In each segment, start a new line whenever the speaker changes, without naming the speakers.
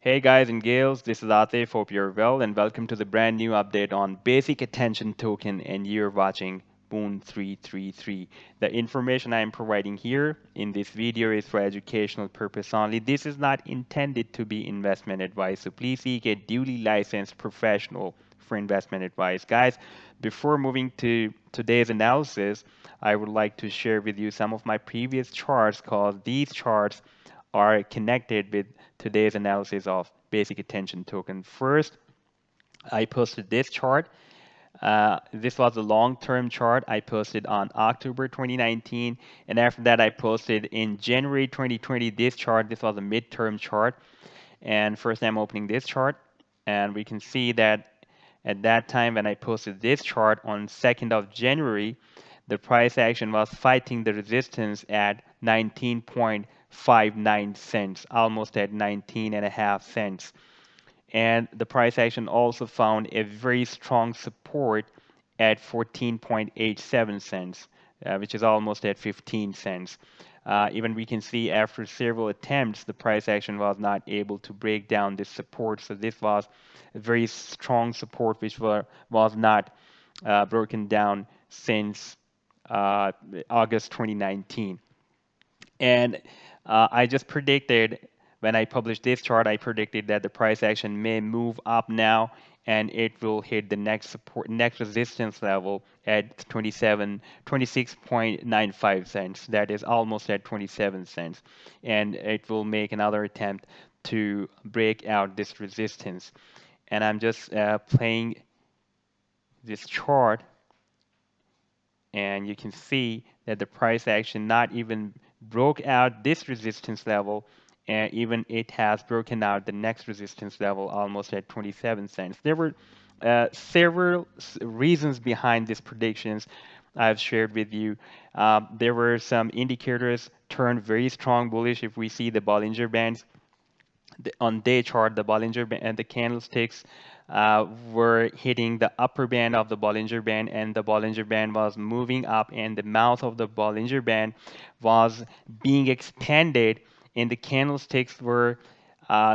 Hey guys and gals, this is Atif. Hope you're well, and welcome to the brand new update on Basic Attention Token. And you're watching Boon 333. The information I am providing here in this video is for educational purpose only. This is not intended to be investment advice, so please seek a duly licensed professional for investment advice. Guys, before moving to today's analysis, I would like to share with you some of my previous charts because these charts are connected with today's analysis of basic attention token. First, I posted this chart. This was a long-term chart I posted on October 2019, and after that I posted in January 2020 this chart. This was a midterm chart, and first I'm opening this chart, and we can see that at that time when I posted this chart on 2nd of January, the price action was fighting the resistance at 19.59 cents, almost at 19 and a half cents. And the price action also found a very strong support at 14.87 cents, which is almost at 15 cents. Even we can see after several attempts, the price action was not able to break down this support. So this was a very strong support which was not broken down since August 2019. And I just predicted when I published this chart, I predicted that the price action may move up now and it will hit the next support, next resistance level at 26.95 cents. That is almost at 27 cents. And it will make another attempt to break out this resistance. And I'm just playing this chart, and you can see that the price action not even broke out this resistance level, and even it has broken out the next resistance level almost at 27 cents. There were several reasons behind these predictions I've shared with you. There were some indicators turned very strong bullish. If we see the Bollinger Bands on day chart, the Bollinger Band and the candlesticks were hitting the upper band of the Bollinger Band, and the Bollinger Band was moving up, and the mouth of the Bollinger Band was being expanded, and the candlesticks were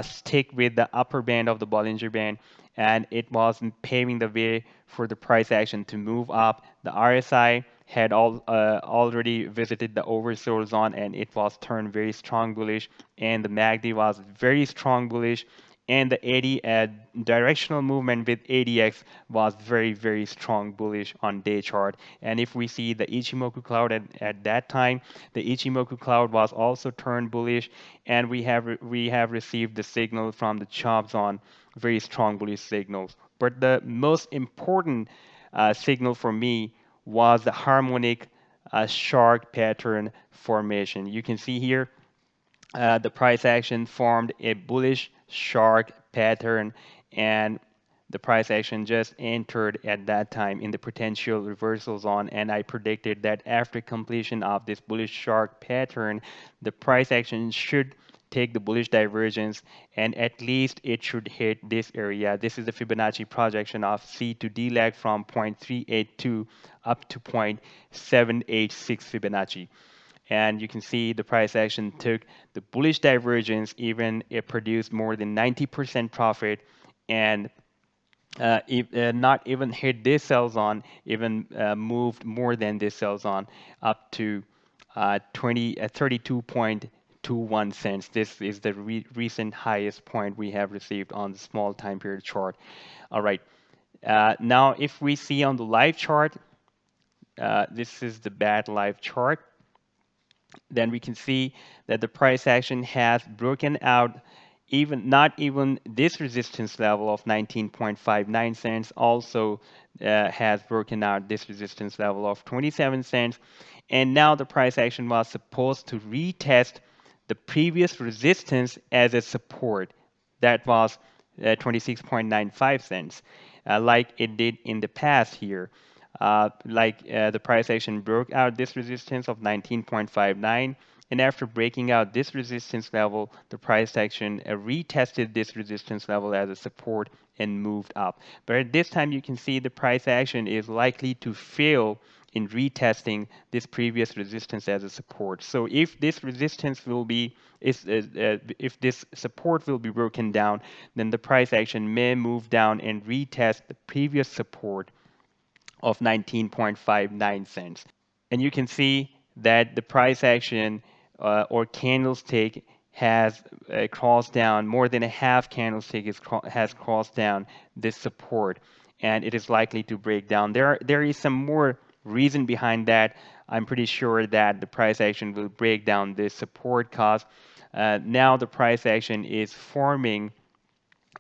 stick with the upper band of the Bollinger Band, and it was paving the way for the price action to move up. The RSI had already visited the oversold zone, and it was turned very strong bullish, and the MACD was very strong bullish, and the 80 directional movement with ADX was very strong bullish on day chart. And if we see the Ichimoku cloud at that time, the Ichimoku cloud was also turned bullish, and we have received the signal from the chop zone, very strong bullish signals. But the most important signal for me was the harmonic shark pattern formation. You can see here the price action formed a bullish shark pattern, and the price action just entered at that time in the potential reversal zone, and I predicted that after completion of this bullish shark pattern, the price action should take the bullish divergence, and at least it should hit this area. This is the Fibonacci projection of C to D lag from 0.382 up to 0.786 Fibonacci. And you can see the price action took the bullish divergence, even it produced more than 90% profit, and not even hit this sell zone, even moved more than this sell zone up to 32.21 cents. This is the recent highest point we have received on the small time period chart. All right. Now, if we see on the live chart, this is the bad live chart, then we can see that the price action has broken out, even not even this resistance level of 19.59 cents, also has broken out this resistance level of 27 cents. And now the price action was supposed to retest the previous resistance as a support. That was 26.95 cents, like it did in the past here. The price action broke out this resistance of 19.59, and after breaking out this resistance level, the price action retested this resistance level as a support and moved up. But at this time, you can see the price action is likely to fail in retesting this previous resistance as a support. So if this resistance will be if this support will be broken down, then the price action may move down and retest the previous support of 19.59 cents. And you can see that the price action or candlestick has crossed down, more than a half candlestick has crossed down this support, and it is likely to break down. There is some more reason behind that. I'm pretty sure that the price action will break down this support cause now the price action is forming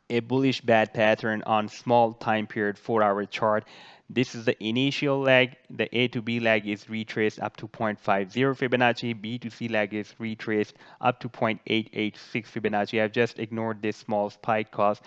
a bullish bad pattern on small time period 4-hour chart. This is the initial leg. The A to B leg is retraced up to 0.50 Fibonacci. B to C leg is retraced up to 0.886 Fibonacci. I've just ignored this small spike cause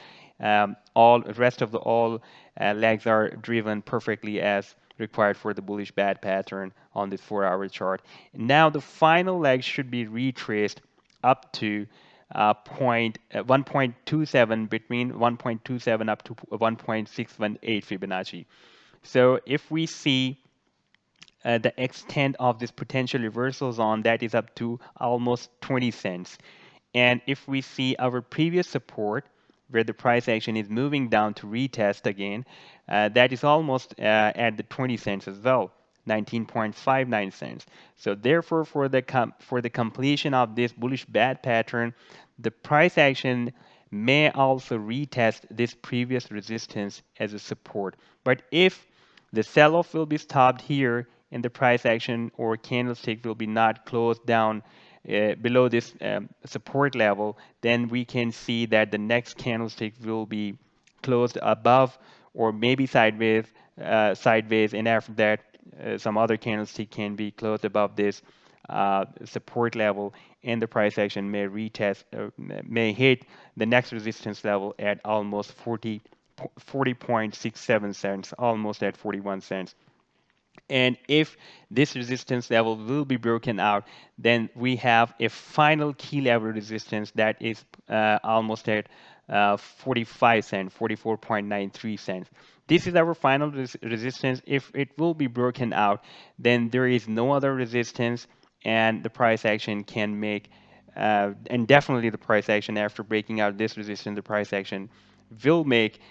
all rest of the all legs are driven perfectly as required for the bullish bad pattern on this 4-hour chart. Now the final leg should be retraced up to 1.27 between 1.27 up to 1.618 Fibonacci. So if we see the extent of this potential reversal zone, that is up to almost 20 cents. And if we see our previous support, where the price action is moving down to retest again, that is almost at the 20 cents as well, 19.59 cents. So therefore, for the completion of this bullish bad pattern, the price action may also retest this previous resistance as a support. But if the sell-off will be stopped here and the price action or candlestick will be not closed down below this support level, then we can see that the next candlestick will be closed above or maybe sideways, and after that, some other candlestick can be closed above this support level, and the price action may retest, may hit the next resistance level at almost 40.67 cents, almost at 41 cents. And if this resistance level will be broken out, then we have a final key level resistance that is almost at 45 cents, 44.93 cents. This is our final resistance. If it will be broken out, then there is no other resistance, and the price action can make, and definitely the price action after breaking out this resistance, the price action will make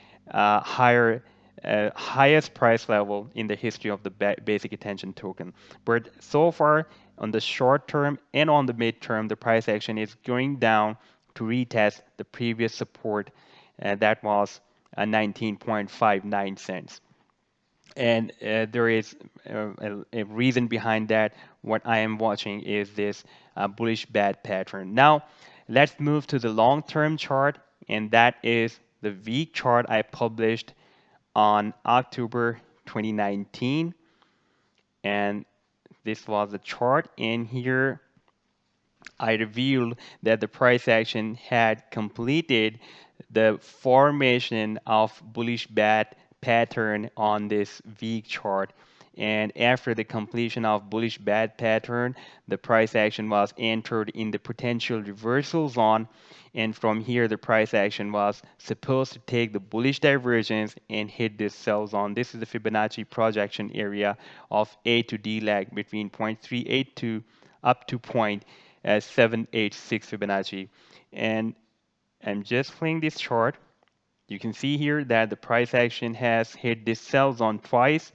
highest price level in the history of the basic attention token. But so far, on the short term and on the mid term, the price action is going down to retest the previous support that was 19.59 cents. And there is a reason behind that. What I am watching is this bullish bad pattern. Now, let's move to the long-term chart, and that is the week chart I published on October 2019. And this was the chart, and here I revealed that the price action had completed the formation of bullish bad pattern on this week chart. And after the completion of bullish bad pattern, the price action was entered in the potential reversal zone. And from here, the price action was supposed to take the bullish divergence and hit this sell zone. This is the Fibonacci projection area of A to D lag between 0.382 up to 0.786 Fibonacci. And I'm just playing this chart. You can see here that the price action has hit this sell zone twice,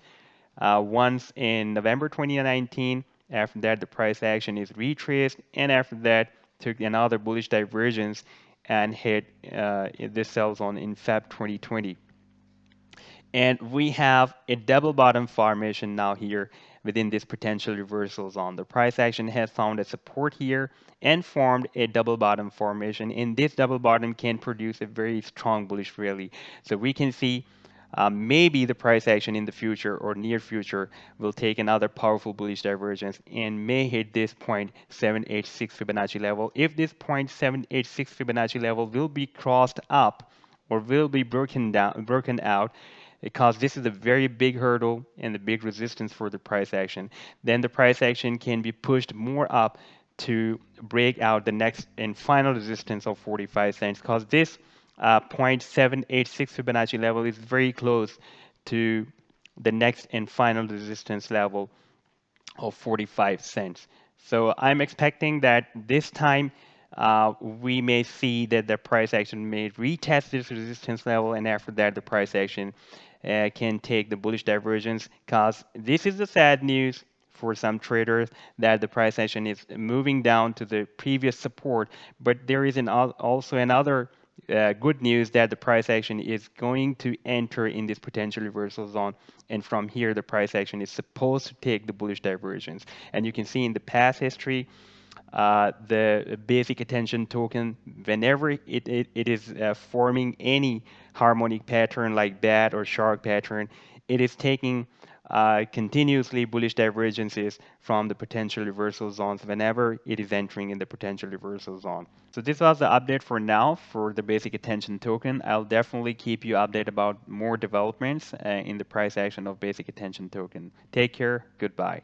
once in November 2019. After that, the price action is retraced, and after that, took another bullish divergence and hit this sell zone in Feb 2020. And we have a double bottom formation now here within this potential reversal zone. The price action has found a support here and formed a double bottom formation. And this double bottom can produce a very strong bullish rally. So we can see maybe the price action in the future or near future will take another powerful bullish divergence and may hit this 0.786 Fibonacci level. If this 0.786 Fibonacci level will be crossed up or will be broken out, because this is a very big hurdle and a big resistance for the price action, then the price action can be pushed more up to break out the next and final resistance of 45 cents, because this 0.786 Fibonacci level is very close to the next and final resistance level of 45 cents. So I'm expecting that this time we may see that the price action may retest this resistance level, and after that, the price action can take the bullish divergence. Because this is the sad news for some traders that the price action is moving down to the previous support, but there is also another good news that the price action is going to enter in this potential reversal zone, and from here the price action is supposed to take the bullish divergence. And you can see in the past history, the basic attention token, whenever it is forming any harmonic pattern like bat or shark pattern, it is taking continuously bullish divergences from the potential reversal zones whenever it is entering in the potential reversal zone. So this was the update for now for the basic attention token. I'll definitely keep you updated about more developments in the price action of basic attention token. Take care. Goodbye.